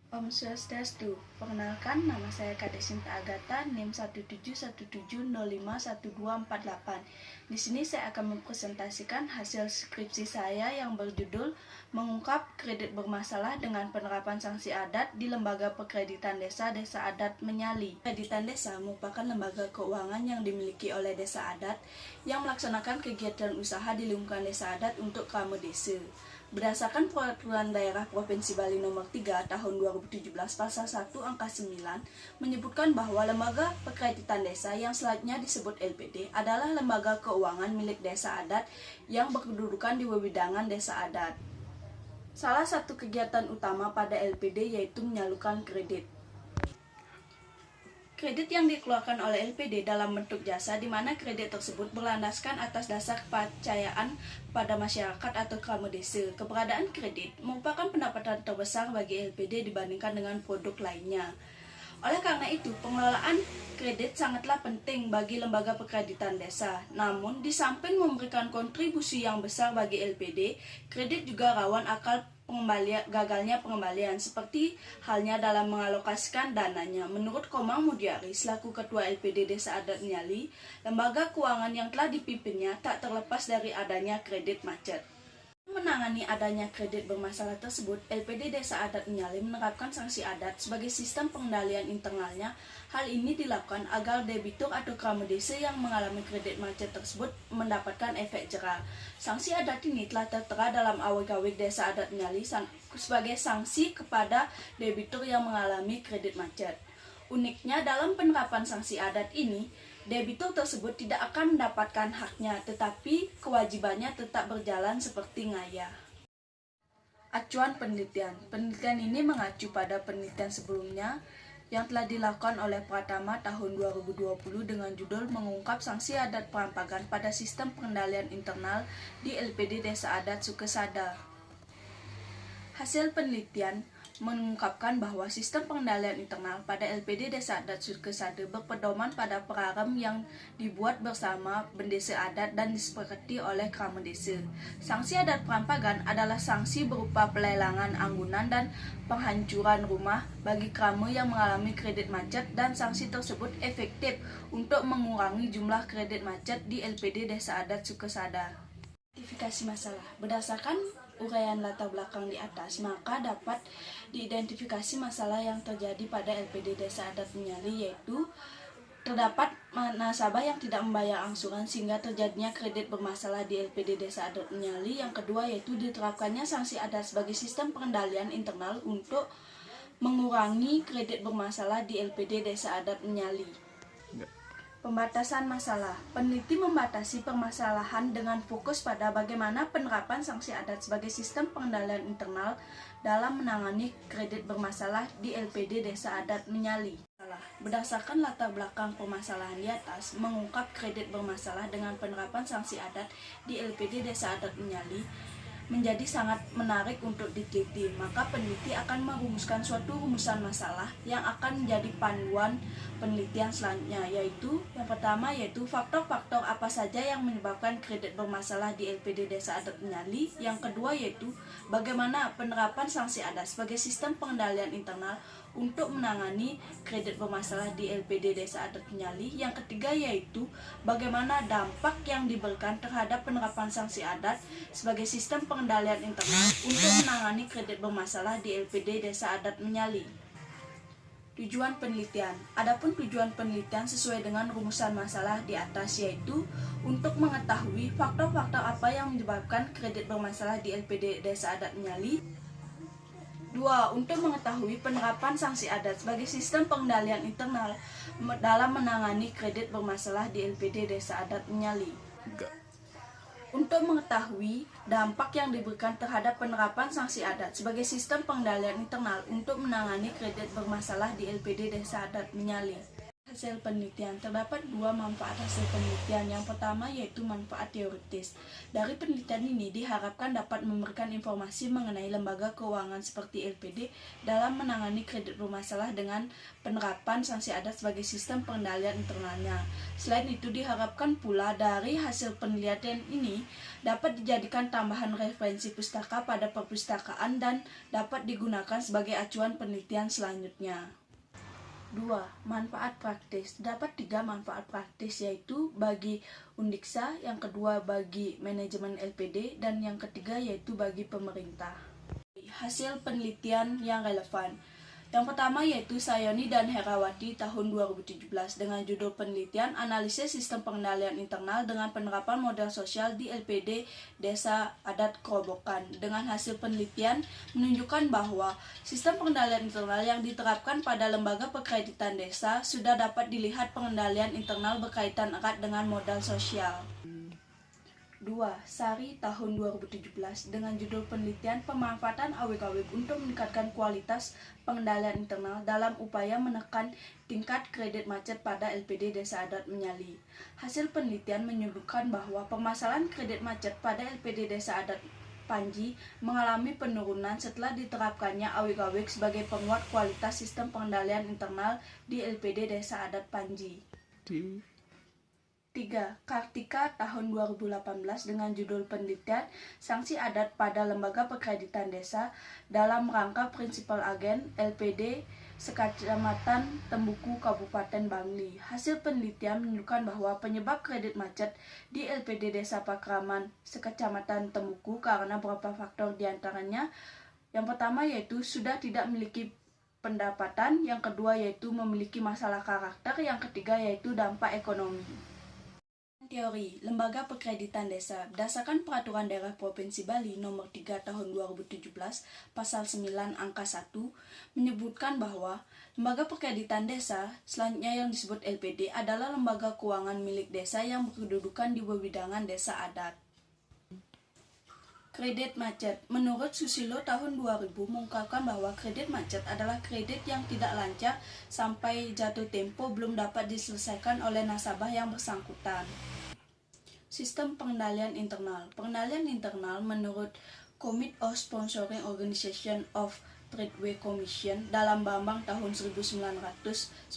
Om Swastiastu, perkenalkan nama saya Kade Sinta Agatha, NIM 17170512448. Di sini saya akan mempresentasikan hasil skripsi saya yang berjudul Mengungkap Kredit Bermasalah dengan Penerapan Sanksi Adat di Lembaga Perkreditan Desa Desa Adat Menyali. Perkreditan Desa merupakan lembaga keuangan yang dimiliki oleh desa adat yang melaksanakan kegiatan usaha di lingkungan desa adat untuk Krama Desa. Berdasarkan Peraturan Daerah Provinsi Bali Nomor 3 Tahun 2017 Pasal 1 Angka 9 menyebutkan bahwa lembaga perkreditan desa yang selanjutnya disebut LPD adalah lembaga keuangan milik desa adat yang berkedudukan di wewenang desa adat. Salah satu kegiatan utama pada LPD yaitu menyalurkan kredit. Kredit yang dikeluarkan oleh LPD dalam bentuk jasa di mana kredit tersebut berlandaskan atas dasar kepercayaan pada masyarakat atau Krama Desa. Keberadaan kredit merupakan pendapatan terbesar bagi LPD dibandingkan dengan produk lainnya. Oleh karena itu, pengelolaan kredit sangatlah penting bagi lembaga perkreditan desa. Namun, di samping memberikan kontribusi yang besar bagi LPD, kredit juga rawan gagalnya pengembalian, seperti halnya dalam mengalokasikan dananya. Menurut Komang Mudiari, selaku Ketua LPD Desa Adat Menyali, lembaga keuangan yang telah dipimpinnya tak terlepas dari adanya kredit macet. Menangani adanya kredit bermasalah tersebut, LPD Desa Adat Menyali menerapkan sanksi adat sebagai sistem pengendalian internalnya. Hal ini dilakukan agar debitur atau Krama Desa yang mengalami kredit macet tersebut mendapatkan efek jera. Sanksi adat ini telah tertera dalam Awik-Awik Desa Adat Menyali sebagai sanksi kepada debitur yang mengalami kredit macet. Uniknya, dalam penerapan sanksi adat ini, debitur tersebut tidak akan mendapatkan haknya, tetapi kewajibannya tetap berjalan seperti ngaya. Acuan penelitian. Penelitian ini mengacu pada penelitian sebelumnya yang telah dilakukan oleh Pratama tahun 2020 dengan judul Mengungkap Sanksi Adat Perampagan pada Sistem Pengendalian Internal di LPD Desa Adat Sukesada. Hasil penelitian mengungkapkan bahwa sistem pengendalian internal pada LPD Desa Adat Sukesada berpedoman pada perarem yang dibuat bersama bendesa adat dan disepakati oleh Krama Desa. Sanksi adat perampagan adalah sanksi berupa pelelangan anggunan dan penghancuran rumah bagi krama yang mengalami kredit macet, dan sanksi tersebut efektif untuk mengurangi jumlah kredit macet di LPD Desa Adat Sukesada. Identifikasi masalah. Berdasarkan uraian latar belakang di atas, maka dapat diidentifikasi masalah yang terjadi pada LPD Desa Adat Menyali, yaitu terdapat nasabah yang tidak membayar angsuran sehingga terjadinya kredit bermasalah di LPD Desa Adat Menyali. Yang kedua yaitu diterapkannya sanksi adat sebagai sistem pengendalian internal untuk mengurangi kredit bermasalah di LPD Desa Adat Menyali. Pembatasan masalah. Peneliti membatasi permasalahan dengan fokus pada bagaimana penerapan sanksi adat sebagai sistem pengendalian internal dalam menangani kredit bermasalah di LPD Desa Adat Menyali. Berdasarkan latar belakang permasalahan di atas, mengungkap kredit bermasalah dengan penerapan sanksi adat di LPD Desa Adat Menyali menjadi sangat menarik untuk diteliti. Maka peneliti akan merumuskan suatu rumusan masalah yang akan menjadi panduan penelitian selanjutnya, yaitu yang pertama yaitu faktor-faktor apa saja yang menyebabkan kredit bermasalah di LPD Desa Adat Menyali. Yang kedua yaitu bagaimana penerapan sanksi adat sebagai sistem pengendalian internal untuk menangani kredit bermasalah di LPD Desa Adat Menyali. Yang ketiga yaitu bagaimana dampak yang diberikan terhadap penerapan sanksi adat sebagai sistem pengendalian internal untuk menangani kredit bermasalah di LPD Desa Adat Menyali. Tujuan penelitian. Adapun tujuan penelitian sesuai dengan rumusan masalah di atas, yaitu untuk mengetahui faktor-faktor apa yang menyebabkan kredit bermasalah di LPD Desa Adat Menyali. 2. Untuk mengetahui penerapan sanksi adat sebagai sistem pengendalian internal dalam menangani kredit bermasalah di LPD Desa Adat Menyali. Untuk mengetahui dampak yang diberikan terhadap penerapan sanksi adat sebagai sistem pengendalian internal untuk menangani kredit bermasalah di LPD Desa Adat Menyali. Hasil penelitian, terdapat dua manfaat hasil penelitian. Yang pertama yaitu manfaat teoritis. Dari penelitian ini diharapkan dapat memberikan informasi mengenai lembaga keuangan seperti LPD dalam menangani kredit bermasalah dengan penerapan sanksi adat sebagai sistem pengendalian internalnya. Selain itu diharapkan pula dari hasil penelitian ini dapat dijadikan tambahan referensi pustaka pada perpustakaan dan dapat digunakan sebagai acuan penelitian selanjutnya. 2. Manfaat praktis. Dapat 3 manfaat praktis, yaitu bagi Undiksa, yang kedua bagi manajemen LPD, dan yang ketiga yaitu bagi pemerintah. Hasil penelitian yang relevan. Yang pertama yaitu Sayoni dan Herawati tahun 2017 dengan judul penelitian Analisis Sistem Pengendalian Internal dengan Penerapan Modal Sosial di LPD Desa Adat Kerobokan. Dengan hasil penelitian menunjukkan bahwa sistem pengendalian internal yang diterapkan pada lembaga perkreditan desa sudah dapat dilihat pengendalian internal berkaitan erat dengan modal sosial. 2. Sari tahun 2017 dengan judul penelitian Pemanfaatan awik-awik untuk meningkatkan kualitas pengendalian internal dalam upaya menekan tingkat kredit macet pada LPD Desa Adat Menyali. Hasil penelitian menyebutkan bahwa permasalahan kredit macet pada LPD Desa Adat Panji mengalami penurunan setelah diterapkannya awik-awik sebagai penguat kualitas sistem pengendalian internal di LPD Desa Adat Panji. 3. Kartika tahun 2018 dengan judul penelitian Sanksi Adat pada Lembaga Perkreditan Desa dalam rangka Prinsipal Agen LPD Sekecamatan Tembuku Kabupaten Bangli. Hasil penelitian menunjukkan bahwa penyebab kredit macet di LPD Desa Pakraman Sekecamatan Tembuku karena beberapa faktor diantaranya. Yang pertama yaitu sudah tidak memiliki pendapatan, yang kedua yaitu memiliki masalah karakter, yang ketiga yaitu dampak ekonomi. Teori Lembaga Perkreditan Desa berdasarkan Peraturan Daerah Provinsi Bali Nomor 3 Tahun 2017 Pasal 9 Angka 1 menyebutkan bahwa lembaga perkreditan desa, selanjutnya yang disebut LPD, adalah lembaga keuangan milik desa yang berkedudukan di wewidangan desa adat. Kredit macet. Menurut Susilo tahun 2000 mengungkapkan bahwa kredit macet adalah kredit yang tidak lancar sampai jatuh tempo belum dapat diselesaikan oleh nasabah yang bersangkutan. Sistem pengendalian internal. Pengendalian internal menurut Committee of Sponsoring Organization of Tradeway Commission dalam Bambang tahun 1999,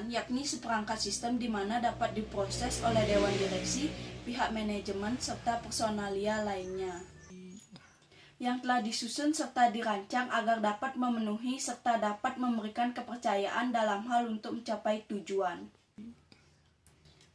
yakni seperangkat sistem di mana dapat diproses oleh Dewan Direksi, pihak manajemen, serta personalia lainnya, yang telah disusun serta dirancang agar dapat memenuhi serta dapat memberikan kepercayaan dalam hal untuk mencapai tujuan.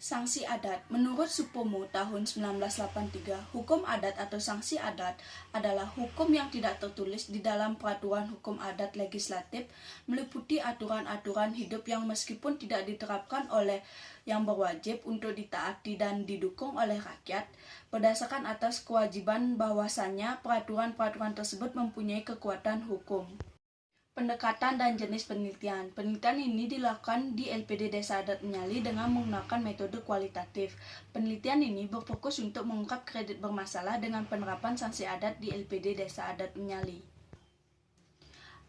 Sanksi adat. Menurut Supomo tahun 1983, hukum adat atau sanksi adat adalah hukum yang tidak tertulis di dalam peraturan hukum adat legislatif, meliputi aturan-aturan hidup yang meskipun tidak diterapkan oleh yang berwajib untuk ditaati dan didukung oleh rakyat, berdasarkan atas kewajiban bahwasannya peraturan-peraturan tersebut mempunyai kekuatan hukum. Pendekatan dan jenis penelitian. Penelitian ini dilakukan di LPD Desa Adat Menyali dengan menggunakan metode kualitatif. Penelitian ini berfokus untuk mengungkap kredit bermasalah dengan penerapan sanksi adat di LPD Desa Adat Menyali.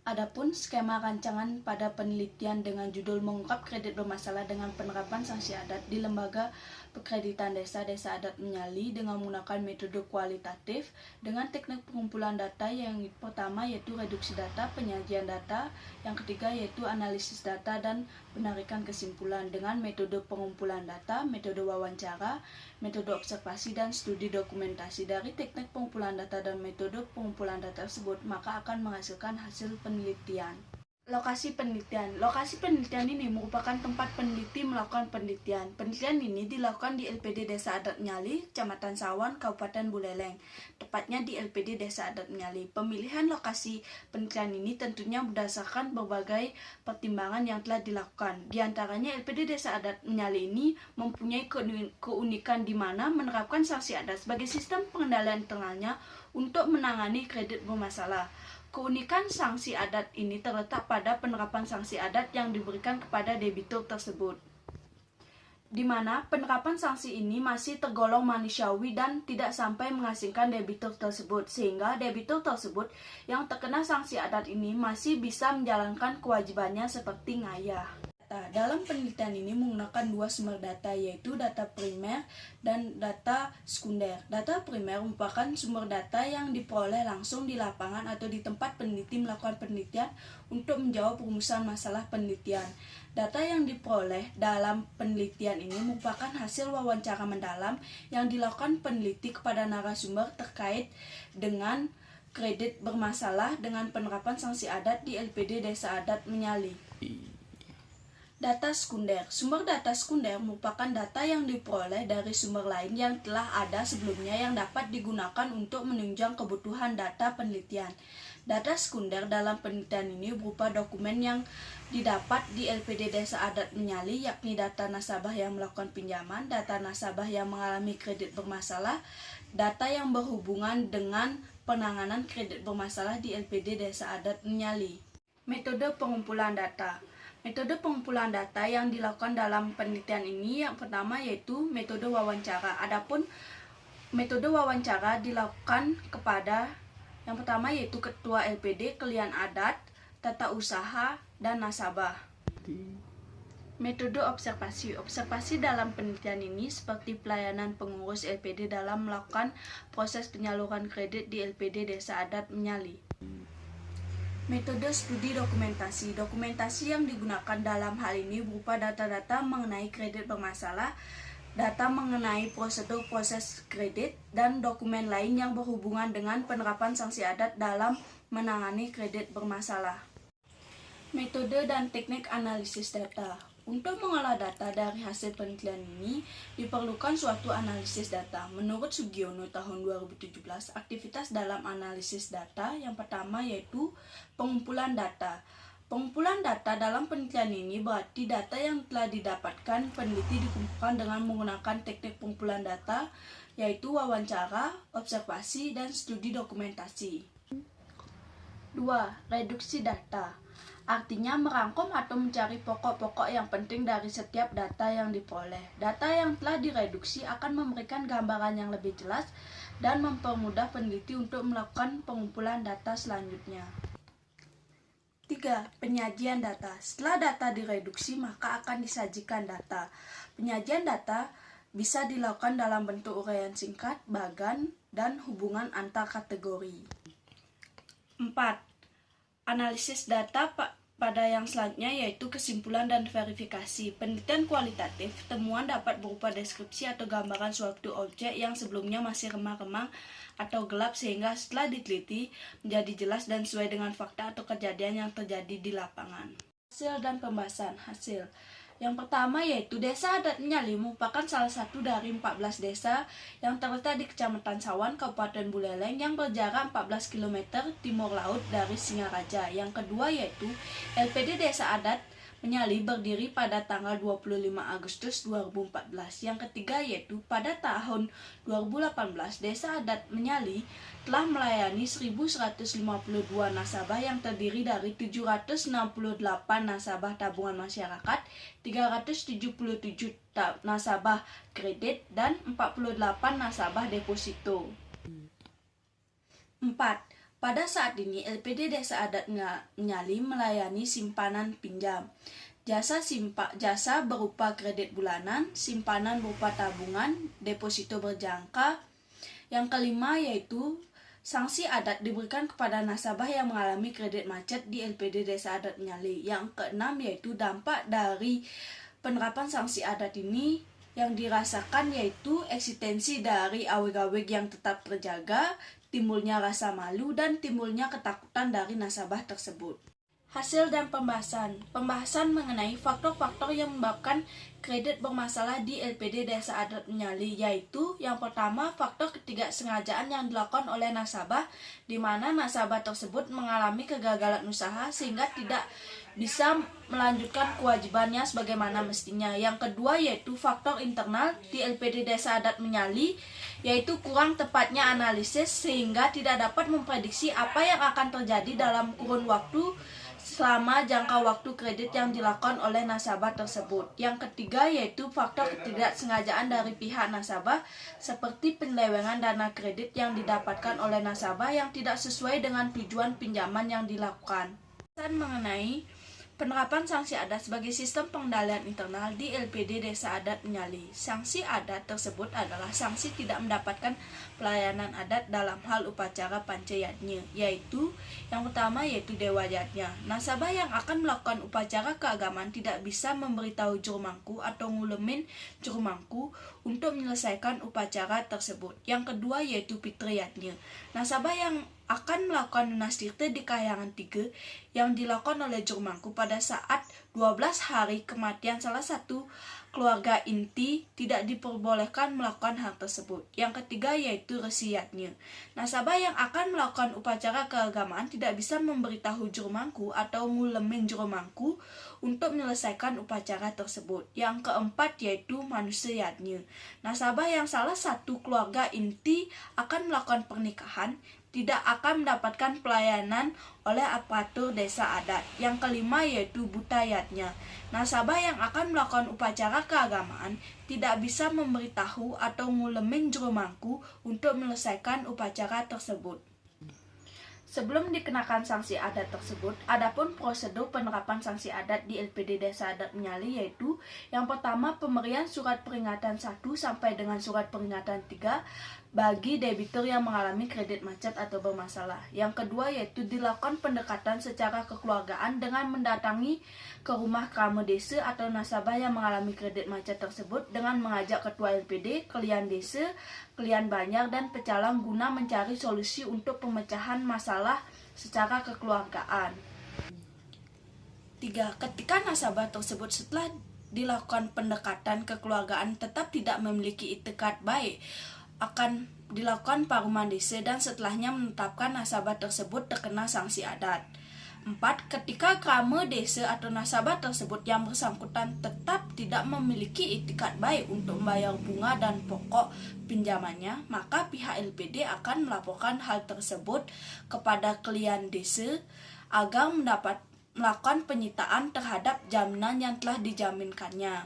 Adapun skema rancangan pada penelitian dengan judul mengungkap kredit bermasalah dengan penerapan sanksi adat di lembaga perkreditan desa adat Menyali dengan menggunakan metode kualitatif dengan teknik pengumpulan data yang pertama yaitu reduksi data, penyajian data, yang ketiga yaitu analisis data dan penarikan kesimpulan dengan metode pengumpulan data, metode wawancara, metode observasi dan studi dokumentasi. Dari teknik pengumpulan data dan metode pengumpulan data tersebut maka akan menghasilkan hasil penelitian. Lokasi penelitian. Lokasi penelitian ini merupakan tempat peneliti melakukan penelitian. Penelitian ini dilakukan di LPD Desa Adat Menyali, Kecamatan Sawan, Kabupaten Buleleng, tepatnya di LPD Desa Adat Menyali. Pemilihan lokasi penelitian ini tentunya berdasarkan berbagai pertimbangan yang telah dilakukan. Di antaranya LPD Desa Adat Menyali ini mempunyai keunikan di mana menerapkan sanksi adat sebagai sistem pengendalian internalnya untuk menangani kredit bermasalah. Keunikan sanksi adat ini terletak pada penerapan sanksi adat yang diberikan kepada debitur tersebut, di mana penerapan sanksi ini masih tergolong manusiawi dan tidak sampai mengasingkan debitur tersebut, sehingga debitur tersebut yang terkena sanksi adat ini masih bisa menjalankan kewajibannya seperti ngayah. data. Dalam penelitian ini menggunakan dua sumber data, yaitu data primer dan data sekunder. Data primer merupakan sumber data yang diperoleh langsung di lapangan atau di tempat peneliti melakukan penelitian untuk menjawab rumusan masalah penelitian. Data yang diperoleh dalam penelitian ini merupakan hasil wawancara mendalam yang dilakukan peneliti kepada narasumber terkait dengan kredit bermasalah dengan penerapan sanksi adat di LPD Desa Adat Menyali. Data sekunder. Sumber data sekunder merupakan data yang diperoleh dari sumber lain yang telah ada sebelumnya yang dapat digunakan untuk menunjang kebutuhan data penelitian. Data sekunder dalam penelitian ini berupa dokumen yang didapat di LPD Desa Adat Menyali, yakni data nasabah yang melakukan pinjaman, data nasabah yang mengalami kredit bermasalah, data yang berhubungan dengan penanganan kredit bermasalah di LPD Desa Adat Menyali. Metode pengumpulan data. Metode pengumpulan data yang dilakukan dalam penelitian ini yang pertama yaitu metode wawancara. Adapun metode wawancara dilakukan kepada yang pertama yaitu ketua LPD, kalian adat, tata usaha, dan nasabah. Metode observasi. Observasi dalam penelitian ini seperti pelayanan pengurus LPD dalam melakukan proses penyaluran kredit di LPD Desa Adat Menyali. Metode studi dokumentasi. Dokumentasi yang digunakan dalam hal ini berupa data-data mengenai kredit bermasalah, data mengenai prosedur proses kredit, dan dokumen lain yang berhubungan dengan penerapan sanksi adat dalam menangani kredit bermasalah. Metode dan teknik analisis data. Untuk mengolah data dari hasil penelitian ini, diperlukan suatu analisis data. Menurut Sugiono tahun 2017, aktivitas dalam analisis data yang pertama yaitu pengumpulan data. Pengumpulan data dalam penelitian ini berarti data yang telah didapatkan peneliti dikumpulkan dengan menggunakan teknik pengumpulan data, yaitu wawancara, observasi, dan studi dokumentasi. 2. Reduksi data. Artinya merangkum atau mencari pokok-pokok yang penting dari setiap data yang diperoleh. Data yang telah direduksi akan memberikan gambaran yang lebih jelas dan mempermudah peneliti untuk melakukan pengumpulan data selanjutnya. 3. Penyajian data. Setelah data direduksi, maka akan disajikan data. Penyajian data bisa dilakukan dalam bentuk uraian singkat, bagan, dan hubungan antar kategori. 4. Analisis data pada yang selanjutnya yaitu kesimpulan dan verifikasi. Penelitian kualitatif, temuan dapat berupa deskripsi atau gambaran suatu objek yang sebelumnya masih remang-remang atau gelap sehingga setelah diteliti menjadi jelas dan sesuai dengan fakta atau kejadian yang terjadi di lapangan. Hasil dan pembahasan. Hasil yang pertama yaitu Desa Adat Menyali merupakan salah satu dari 14 desa yang terletak di Kecamatan Sawan, Kabupaten Buleleng yang berjarak 14 km timur laut dari Singaraja. Yang kedua yaitu LPD Desa Adat Menyali berdiri pada tanggal 25 Agustus 2014. Yang ketiga yaitu pada tahun 2018 Desa Adat Menyali telah melayani 1.152 nasabah yang terdiri dari 768 nasabah tabungan masyarakat, 377 nasabah kredit, dan 48 nasabah deposito. 4. Pada saat ini, LPD Desa Adat Menyali melayani simpanan pinjam, jasa berupa kredit bulanan, simpanan berupa tabungan, deposito berjangka. Yang kelima yaitu sanksi adat diberikan kepada nasabah yang mengalami kredit macet di LPD Desa Adat Menyali. Yang keenam yaitu dampak dari penerapan sanksi adat ini yang dirasakan yaitu eksistensi dari aweg-aweg yang tetap terjaga, timbulnya rasa malu, dan timbulnya ketakutan dari nasabah tersebut. Hasil dan pembahasan. Pembahasan mengenai faktor-faktor yang menyebabkan kredit bermasalah di LPD Desa Adat Menyali, yaitu yang pertama faktor ketidaksengajaan yang dilakukan oleh nasabah, di mana nasabah tersebut mengalami kegagalan usaha sehingga tidak bisa melanjutkan kewajibannya sebagaimana mestinya. Yang kedua yaitu faktor internal di LPD Desa Adat Menyali, yaitu kurang tepatnya analisis sehingga tidak dapat memprediksi apa yang akan terjadi dalam kurun waktu selama jangka waktu kredit yang dilakukan oleh nasabah tersebut. Yang ketiga yaitu faktor ketidaksengajaan dari pihak nasabah seperti penyelewengan dana kredit yang didapatkan oleh nasabah yang tidak sesuai dengan tujuan pinjaman yang dilakukan. Mengenai Penerapan sanksi adat sebagai sistem pengendalian internal di LPD Desa Adat Menyali. Sanksi adat tersebut adalah sanksi tidak mendapatkan pelayanan adat dalam hal upacara pancayatnya, yaitu yang pertama yaitu dewa adatnya. Nasabah yang akan melakukan upacara keagamaan tidak bisa memberitahu juru mangku atau ngulemin juru mangku untuk menyelesaikan upacara tersebut. Yang kedua yaitu fitriyatnya. Nasabah yang akan melakukan lunas tirta di kahyangan 3 yang dilakukan oleh juru mangku pada saat 12 hari kematian salah satu keluarga inti tidak diperbolehkan melakukan hal tersebut. Yang ketiga yaitu resiyatnya. Nasabah yang akan melakukan upacara keagamaan tidak bisa memberitahu juru mangku atau ngulemin juru mangku untuk menyelesaikan upacara tersebut. Yang keempat yaitu manusiatnya. Nasabah yang salah satu keluarga inti akan melakukan pernikahan tidak akan mendapatkan pelayanan oleh aparatur desa adat. Yang kelima yaitu budayatnya. Nasabah yang akan melakukan upacara keagamaan tidak bisa memberitahu atau ngulemin juru mangku untuk menyelesaikan upacara tersebut. Sebelum dikenakan sanksi adat tersebut, adapun prosedur penerapan sanksi adat di LPD Desa Adat Menyali yaitu yang pertama pemberian surat peringatan 1 sampai dengan surat peringatan 3 bagi debitur yang mengalami kredit macet atau bermasalah. Yang kedua yaitu dilakukan pendekatan secara kekeluargaan dengan mendatangi ke rumah krama desa atau nasabah yang mengalami kredit macet tersebut dengan mengajak ketua LPD, kelian desa, kelian banjar, dan pecalang guna mencari solusi untuk pemecahan masalah secara kekeluargaan. 3. Ketika nasabah tersebut setelah dilakukan pendekatan kekeluargaan tetap tidak memiliki itikat baik, akan dilakukan paruman desa dan setelahnya menetapkan nasabah tersebut terkena sanksi adat. 4. Ketika krama desa atau nasabah tersebut yang bersangkutan tetap tidak memiliki itikat baik untuk membayar bunga dan pokok pinjamannya, maka pihak LPD akan melaporkan hal tersebut kepada kelian desa agar melakukan penyitaan terhadap jaminan yang telah dijaminkannya.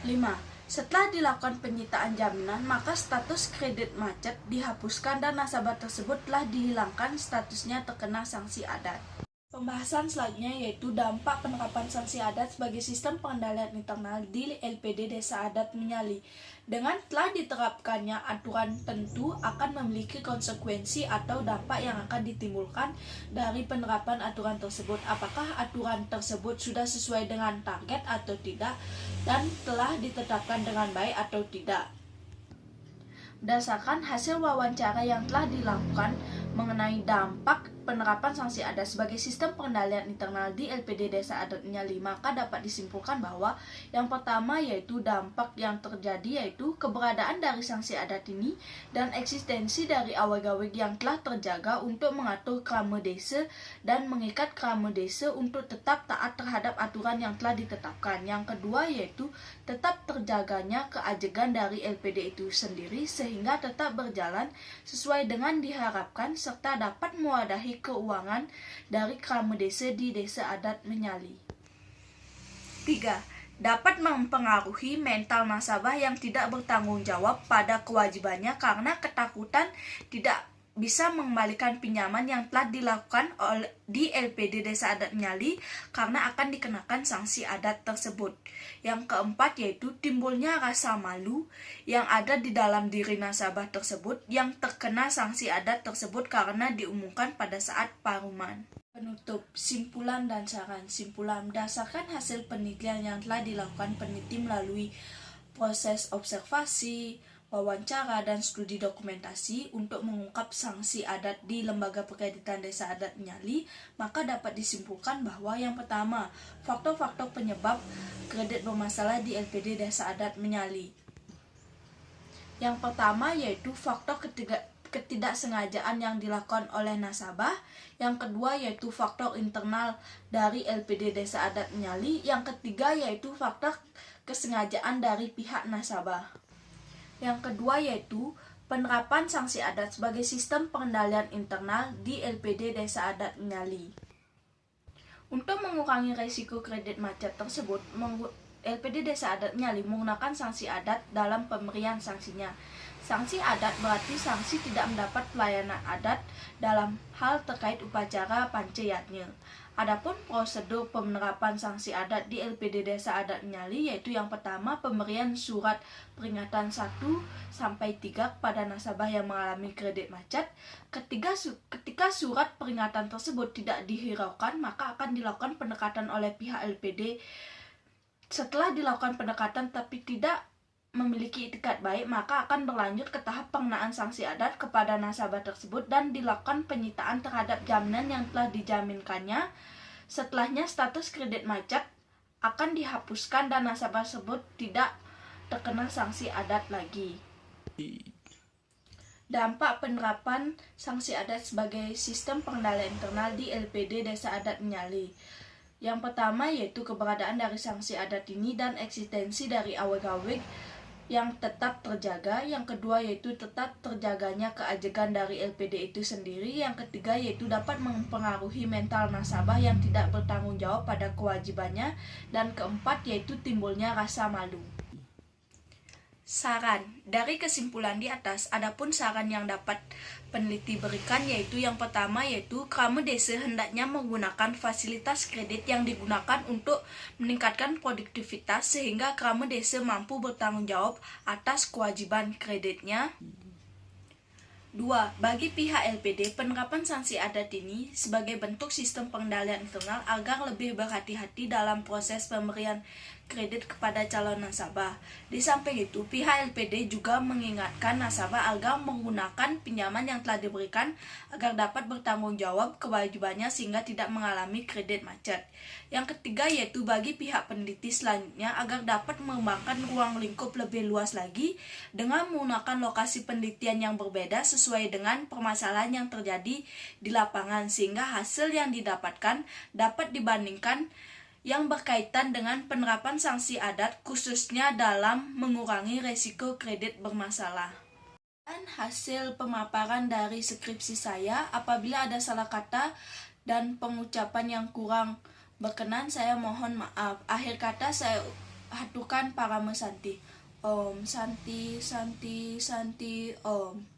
5. Setelah dilakukan penyitaan jaminan, maka status kredit macet dihapuskan dan nasabah tersebut telah dihilangkan statusnya terkena sanksi adat. Pembahasan selanjutnya yaitu dampak penerapan sanksi adat sebagai sistem pengendalian internal di LPD Desa Adat Menyali. Dengan telah diterapkannya aturan tentu akan memiliki konsekuensi atau dampak yang akan ditimbulkan dari penerapan aturan tersebut. Apakah aturan tersebut sudah sesuai dengan target atau tidak dan telah ditetapkan dengan baik atau tidak. Berdasarkan hasil wawancara yang telah dilakukan mengenai dampak penerapan sanksi adat sebagai sistem pengendalian internal di LPD Desa Adat Menyali, maka dapat disimpulkan bahwa yang pertama yaitu dampak yang terjadi yaitu keberadaan dari sanksi adat ini dan eksistensi dari aweg-aweg yang telah terjaga untuk mengatur krama desa dan mengikat krama desa untuk tetap taat terhadap aturan yang telah ditetapkan. Yang kedua yaitu tetap terjaganya keajegan dari LPD itu sendiri sehingga tetap berjalan sesuai dengan diharapkan serta dapat mewadahi keuangan dari krama desa di Desa Adat Menyali. 3. Dapat mempengaruhi mental nasabah yang tidak bertanggung jawab pada kewajibannya karena ketakutan tidak bisa mengembalikan pinjaman yang telah dilakukan di LPD Desa Adat Menyali karena akan dikenakan sanksi adat tersebut. Yang keempat yaitu timbulnya rasa malu yang ada di dalam diri nasabah tersebut yang terkena sanksi adat tersebut karena diumumkan pada saat paruman. Penutup, simpulan dan saran. Simpulan, berdasarkan hasil penelitian yang telah dilakukan peneliti melalui proses observasi, wawancara, dan studi dokumentasi untuk mengungkap sanksi adat di Lembaga Perkreditan Desa Adat Menyali, maka dapat disimpulkan bahwa yang pertama, faktor-faktor penyebab kredit bermasalah di LPD Desa Adat Menyali. Yang pertama yaitu faktor ketidaksengajaan yang dilakukan oleh nasabah. Yang kedua yaitu faktor internal dari LPD Desa Adat Menyali. Yang ketiga yaitu faktor kesengajaan dari pihak nasabah. Yang kedua yaitu penerapan sanksi adat sebagai sistem pengendalian internal di LPD Desa Adat Menyali. Untuk mengurangi risiko kredit macet tersebut, LPD Desa Adat Menyali menggunakan sanksi adat dalam pemberian sanksinya. Sanksi adat berarti sanksi tidak mendapat pelayanan adat dalam hal terkait upacara pancayatnya. Adapun prosedur penerapan sanksi adat di LPD Desa Adat Nyali yaitu yang pertama pemberian surat peringatan 1 sampai 3 kepada nasabah yang mengalami kredit macet. Ketika surat peringatan tersebut tidak dihiraukan, maka akan dilakukan pendekatan oleh pihak LPD. Setelah dilakukan pendekatan tapi tidak memiliki itikat baik, maka akan berlanjut ke tahap pengenaan sanksi adat kepada nasabah tersebut dan dilakukan penyitaan terhadap jaminan yang telah dijaminkannya. Setelahnya status kredit macet akan dihapuskan dan nasabah tersebut tidak terkena sanksi adat lagi. Dampak penerapan sanksi adat sebagai sistem pengendalian internal di LPD Desa Adat Nyali. Yang pertama yaitu keberadaan dari sanksi adat ini dan eksistensi dari aweg-aweg yang tetap terjaga. Yang kedua yaitu tetap terjaganya keajegan dari LPD itu sendiri. Yang ketiga yaitu dapat mempengaruhi mental nasabah yang tidak bertanggung jawab pada kewajibannya. Dan keempat yaitu timbulnya rasa malu. Saran. Dari kesimpulan di atas, adapun saran yang dapat peneliti berikan yaitu yang pertama yaitu Krama Desa hendaknya menggunakan fasilitas kredit yang digunakan untuk meningkatkan produktivitas sehingga Krama Desa mampu bertanggung jawab atas kewajiban kreditnya. 2. Bagi pihak LPD, penerapan sanksi adat ini sebagai bentuk sistem pengendalian internal agar lebih berhati-hati dalam proses pemberian kredit kepada calon nasabah. Di samping itu, pihak LPD juga mengingatkan nasabah agar menggunakan pinjaman yang telah diberikan agar dapat bertanggung jawab kewajibannya sehingga tidak mengalami kredit macet. Yang ketiga yaitu bagi pihak peneliti selanjutnya agar dapat mengembangkan ruang lingkup lebih luas lagi dengan menggunakan lokasi penelitian yang berbeda sesuai dengan permasalahan yang terjadi di lapangan sehingga hasil yang didapatkan dapat dibandingkan yang berkaitan dengan penerapan sanksi adat khususnya dalam mengurangi resiko kredit bermasalah. Dan hasil pemaparan dari skripsi saya, apabila ada salah kata dan pengucapan yang kurang berkenan, saya mohon maaf. Akhir kata saya haturkan Parama Santi. Om Santi Santi Santi Om.